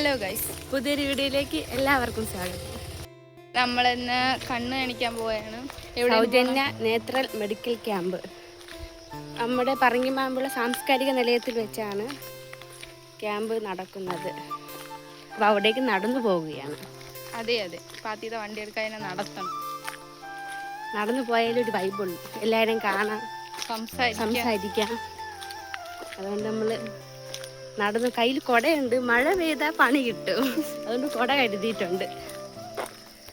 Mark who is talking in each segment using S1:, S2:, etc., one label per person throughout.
S1: Hello guys,
S2: പുതിയൊരു വീഡിയോയിലേക്ക് എല്ലാവർക്കും സ്വാഗതം.
S1: നമ്മളിന്ന് കണ്ണ് കാണിക്കാൻ പോവുകയാണ്.
S2: സൗജന്യ നേത്രൽ മെഡിക്കൽ ക്യാമ്പ് നമ്മുടെ പറങ്കിമാമ്പുള്ള സാംസ്കാരിക നിലയത്തിൽ വെച്ചാണ് ക്യാമ്പ് നടക്കുന്നത്. അപ്പോൾ അവിടേക്ക് നടന്നു പോവുകയാണ്.
S1: അതെ, പാത്തിയുടെ വണ്ടി എടുക്കാൻ തന്നെ നടത്തണം.
S2: നടന്നു പോയാലും ഒരു വൈബുള്ളൂ, എല്ലാവരും കാണാം, സംസാരിക്കാം. അതുകൊണ്ട് നമ്മൾ നടന്ന്, കയ്യിൽ കുടയുണ്ട്, മഴ പെയ്താൽ പണി കിട്ടും, അതുകൊണ്ട് കുട കരുതിയിട്ടുണ്ട്.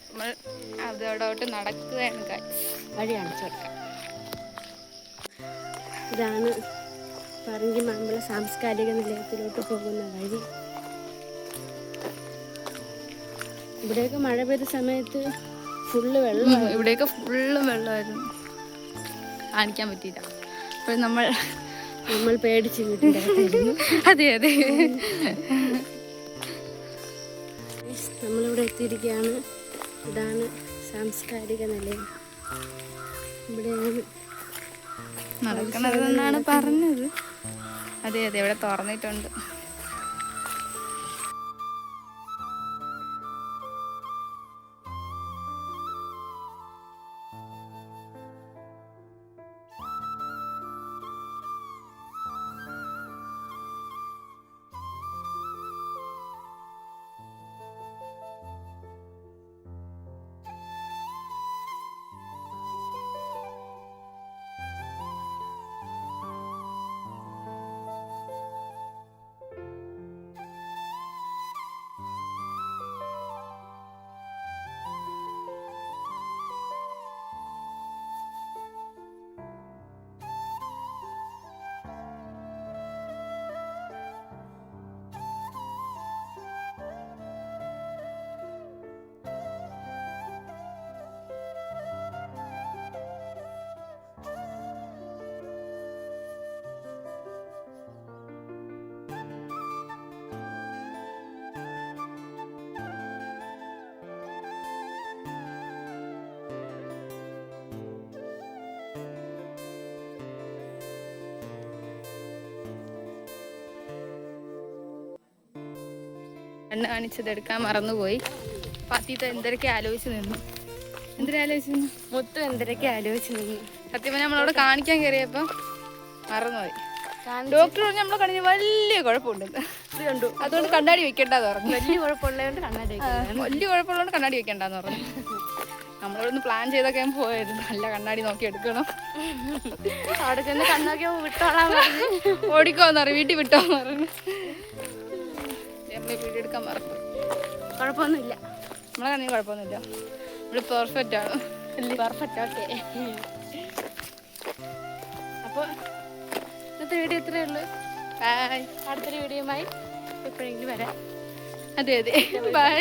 S1: നമ്മൾ അതോടോട്ട് നടക്കുകയാണ്.
S2: വഴി കാണിച്ചു കൊടുക്കാം. ഇതാണ് പറങ്കിമാമ്പുള്ള സാംസ്കാരിക നിലയത്തിലോട്ട് പോകുന്ന വഴി. ഇവിടെയൊക്കെ മഴ പെയ്ത സമയത്ത് ഫുള്ള് വെള്ളം,
S1: ഇവിടെയൊക്കെ ഫുള്ള് വെള്ളമായിരുന്നു, കാണിക്കാൻ പറ്റിയില്ല. അപ്പോൾ
S2: നമ്മൾ പേടിച്ച് വീട്ടിൻ്റെ
S1: അതെ
S2: നമ്മളിവിടെ എത്തിയിരിക്കുകയാണ്. ഇതാണ് സാംസ്കാരിക നിലയം. ഇവിടെയാണ്
S1: നടക്കണതെന്നാണ് പറഞ്ഞത്. അതെ ഇവിടെ തുറന്നിട്ടുണ്ട്. കണ്ണ് കാണിച്ചത് എടുക്കാൻ മറന്നുപോയി. പാത്തീത്ത എന്തൊക്കെ ആലോചിച്ച് നിന്നു.
S2: മൊത്തം എന്തൊക്കെ ആലോചിച്ച് നിന്നു.
S1: സത്യം നമ്മളവിടെ കാണിക്കാൻ കയറിയപ്പോൾ മറന്നുപോയി. ഡോക്ടർ പറഞ്ഞ് നമ്മളെ കണ്ണിന് വലിയ കുഴപ്പമുണ്ട്, അതുകൊണ്ട് കണ്ണാടി വെക്കേണ്ടെന്ന് പറഞ്ഞു.
S2: വലിയ കുഴപ്പമുള്ളതുകൊണ്ട്
S1: കണ്ണാടി വെക്കേണ്ടെന്ന് പറഞ്ഞു. നമ്മളോടൊന്ന് പ്ലാൻ ചെയ്തൊക്കെ പോയായിരുന്നു, നല്ല കണ്ണാടി നോക്കി എടുക്കണം.
S2: അവിടെ ചെന്ന് കണ്ണൊക്കെ വിട്ടോളാൻ പറഞ്ഞു.
S1: ഓടിക്കോന്ന് പറഞ്ഞു, വീട്ടിൽ വിട്ടോന്ന് പറഞ്ഞു. വീഡിയോ എടുക്കാൻ മറക്കും.
S2: കുഴപ്പമൊന്നുമില്ല,
S1: നമ്മളെ കണ്ണിന് കുഴപ്പമൊന്നുമില്ല, നമ്മൾ പെർഫെക്റ്റ് ആണ്.
S2: പെർഫെക്റ്റ്. ഓക്കെ, അപ്പോൾ ഇന്നത്തെ വീഡിയോ ഇത്രയേ ഉള്ളൂ.
S1: ബൈ.
S2: അടുത്തൊരു വീഡിയോയുമായി എപ്പോഴെങ്കിലും വരാം.
S1: അതെ ബൈ.